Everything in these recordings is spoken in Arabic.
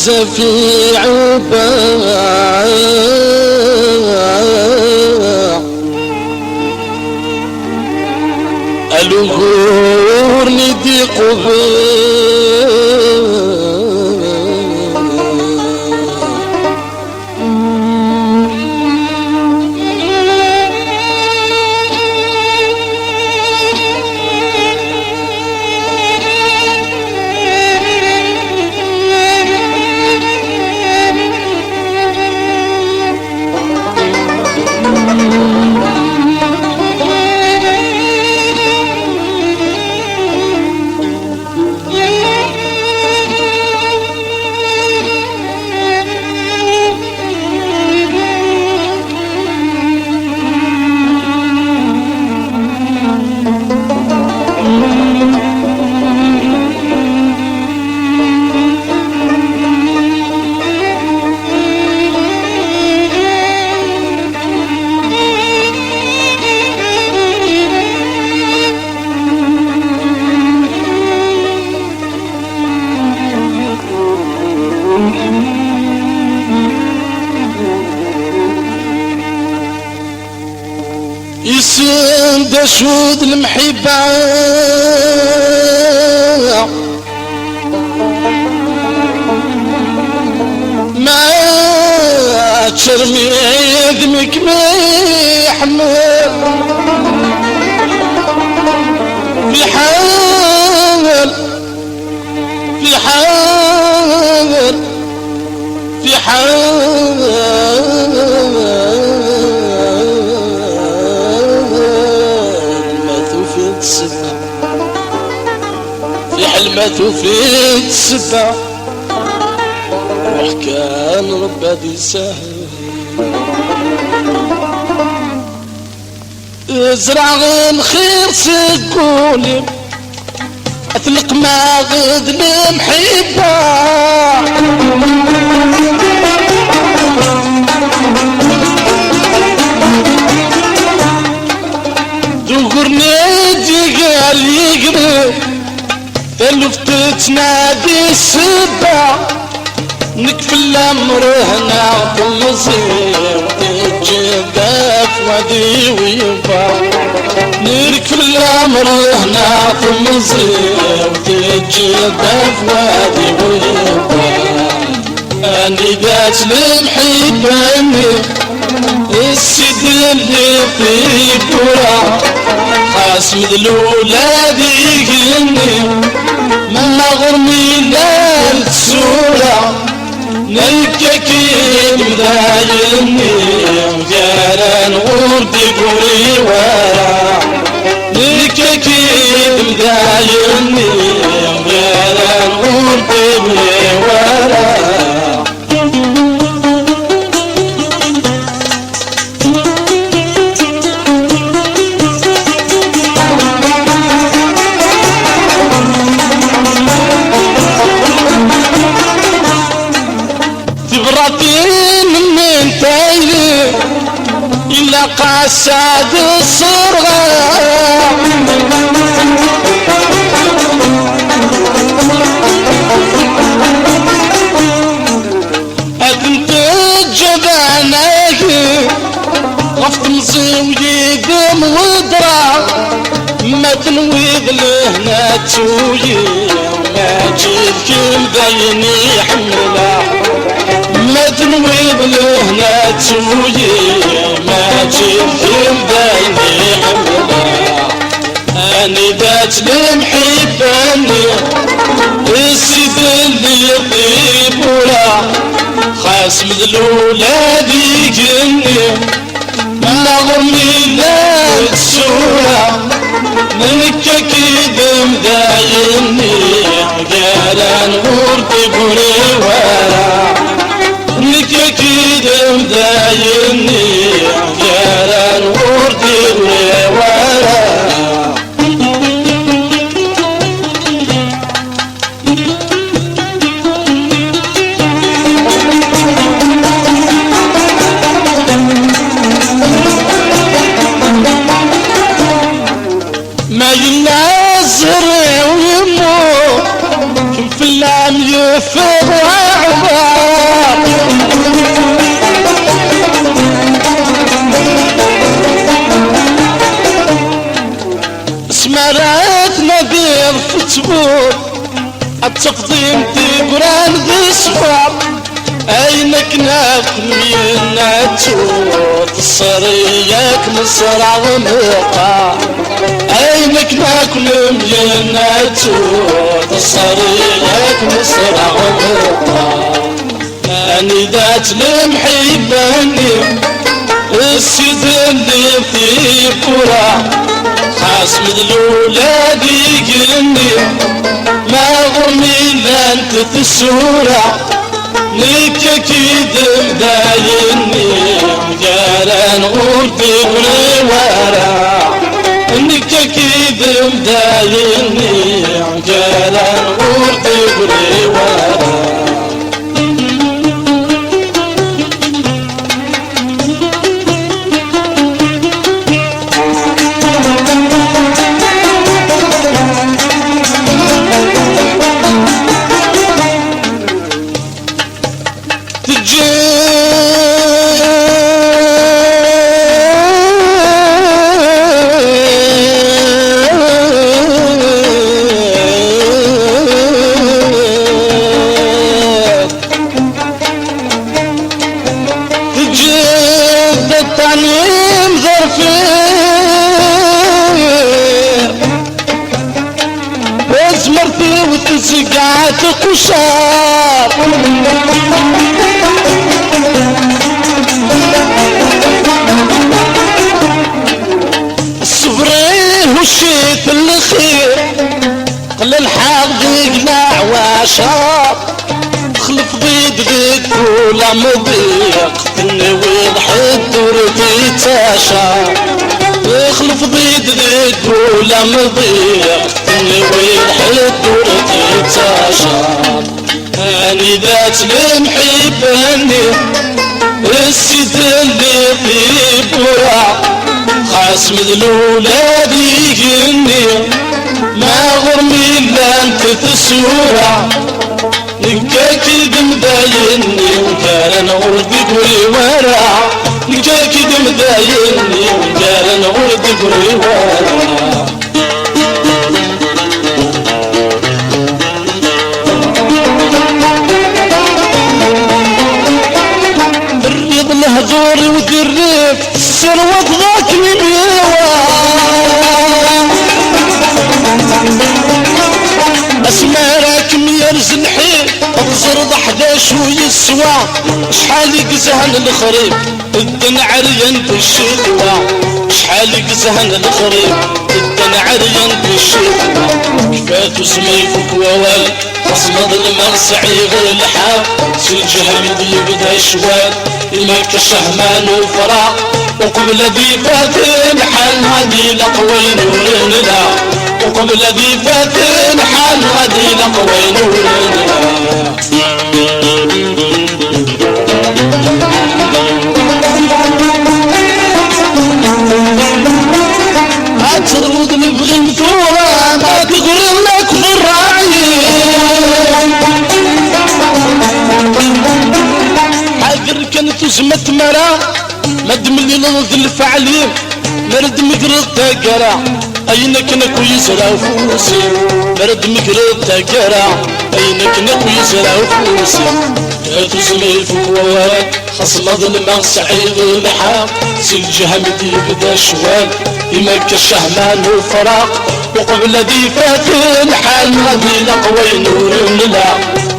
في عباع الغور ندي يسن دشود المحبة ما تشرمي دمك ما يحمل في حال في حال في حال في حلمة في السبع وحكان ربي سهل ازرع الخير سكولي اطلق ما غد المحبة قال يقرب تلفت تنادي السبع نكفي الامر هنا تمصير تجدف ودي وينفع نكفي الامر هنا تمصير تجدف ودي وينفع اني جات لمحبني السيد اللي في كرة حاسم الأولاد يجني من غرمي لا السورة نلككي مدايني جاران وردي قولي ورا نلككي مدايني جاران وردي قولي ورا من تايلي إلا قاساد الصرغة أدنت جبانك غفت مزوي قم ودرا ما تنويض لهنا توي ما جيت كل بيني حمله ما تنويض لهنا توي ما جيت كل بيني حمله اني بات لمحبني السيد اللي يطيب ولا خاسم الأولاد يجني من غرمي لا تسولا منك اكيد مدايني قالان غرتي بولي ورا منك اكيد مدايني قالان غرتي بولي ورا ما ينازر ويمو كم في اللام يفر وعبا تقديمتي قران ذي صفار اينك ناكل ميناتو تصريك مصرع ومقع اينك ناكل ميناتو تصريك مصرع ومقع اني ذات المحباني السيد اللي في كرة خاص من الولاد يقلني ما غرمي لا انت تسورة لك اكيد مدايني قال نغردي ورا انك اكيد مدايني قال نغردي ورا وتزقعت قشار الصبري وشيت الخير قل الحق يقلع واشار خلف ضيد ضيد ولا مضيق تنوي ضحيت ورتي تاشار خلف ضيد ضيد ولا مضيق تنوي ضحيت ورتي تاشار اني ذات المحباني السيد اللي في بورا خاص من الولاد يجني ما غرمي الا انت تسورة نكاكي دمدايني وكان نغرد قولي ورا نكاكي دمدايني وكان نغرد قولي ورا الريض الهجوري ودريف السروة ضاك مبيوة اسمارك ميرز الحين الزرد 11 ويسوى شحال يقزهن الخريب الدن عريان بالشتوى شحال يقزهن الخريب الدن عريان بالشتوى كفاتو سميفك ووال تصمد المرسعي غير الحاب سلجهم يبدا شوال الملك الشهمان وفراق وقبل ذي فات الحال هذه لقوي نور لا وقبل ذي فات الحال هذه لقوي نور ما ترد نبغي مثورة ما تقول لك بالراعي حاقر كانت وزمت مرا مدملي لضد الفعلين مرد مقرد تاقرا اينك نكو يزرع فوسي مرد مقرد تاقرا اينك نكو يزرع فوسي كاتو زميفك ووالد خصمض الماء سعيد الحاق سلجهم يبدا شوال يمك الشهمان وفراق وقبل ذي فات الحال غدي لقوي نور لا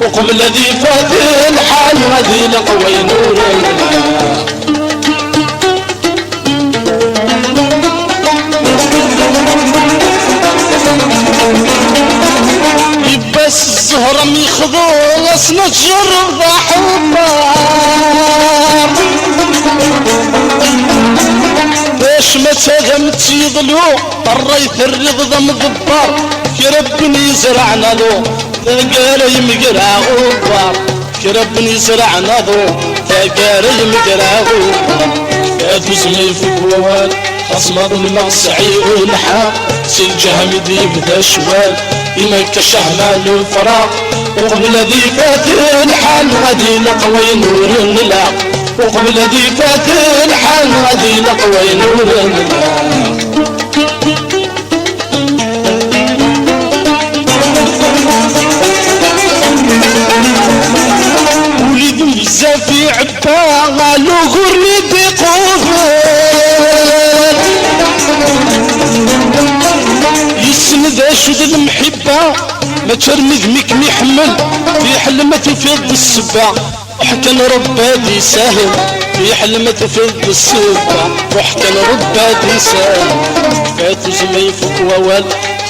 وقبل ذي فات الحال غدي لقوي نور لا يبس الزهرة ميخضوص نتجرب حبار باش ما تغمت يضلو الريث الرضا مضبار كربني زرعنا له تقال يمقرع غبار كربني زرعنا له تقال يمقرع غبار كاتو زميفك ووال خصمض المقصعي والحاق سلجهم يبدا شوال يمك الشهمان والفراق وقبل ذي فات الحال غدي لقوي نور النلاق وقبل ذي فات الحال غدي لقوي نور النلاق المحبة قالوا غرني بقوفل يسند اشد المحبة ما ترمي ذمك ميحمل في حلمة تفيض السبع وحكى ربادي ساهل في حلمة تفيض السبع وحكى ربادي ساهل فاتو زمي فوق ووال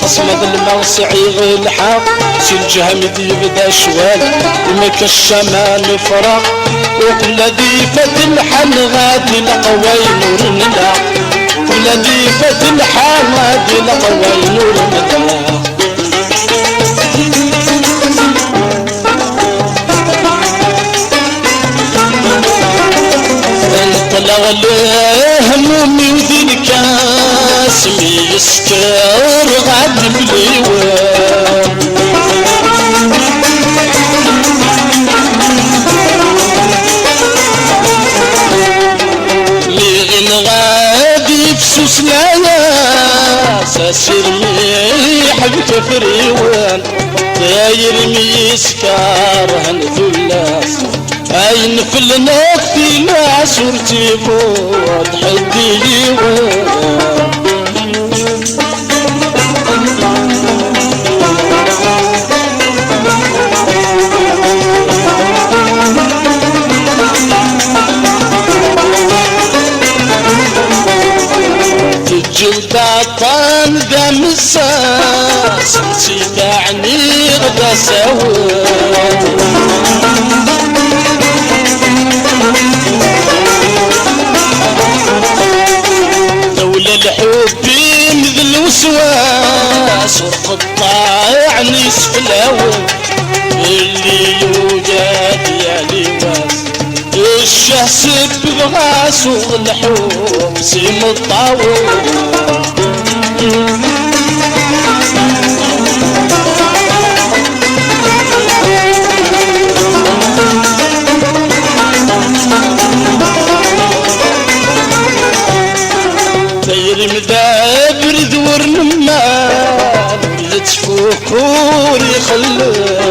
خصم ظلمة صعيغ الحاق سي الجهمد يبدا شوال ومك الشمال فراق وقلدي فات الحل غادي لقوي نور ندى وقلدي فات الحل غادي لقوي نور ندى انطلع همومي وذين كاسمي يسكر غادي بليوان لغن غادي بسوس لانا ساسير ميح بكفريوان داير ميسكار هنذو اللاس اين في النفي لا صورتي بود حدي تجلد عطان دام الساس نسيت عني غدا سواد دولة الحب مثل الوسواس وقطع نصف الهوى اللي يوجد يا لواس الشهس بغاس والحب سيم الطاول طير مذابر ذور نمان يتفكر يخلق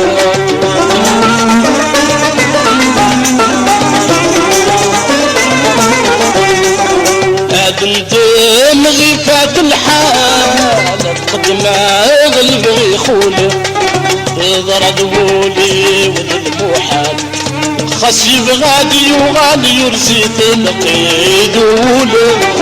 ندم غيفات الحال تقدم غلب يخولي ضرب ولي والمحال خصيب غادي وغالي يرزيت القيد ولي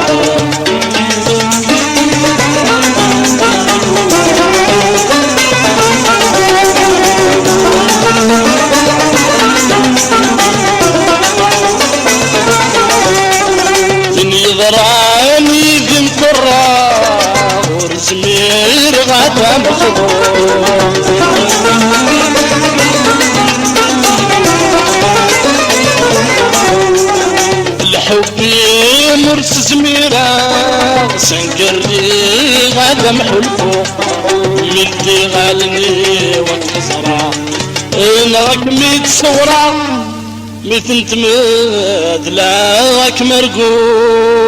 ذراني بنت الراغ ورزمير غدا مخضوع الحب مرس زميرة سنقري غدا محلفو مدي غالني واتخزرا انك متصورة مثل تمد لاك مرقود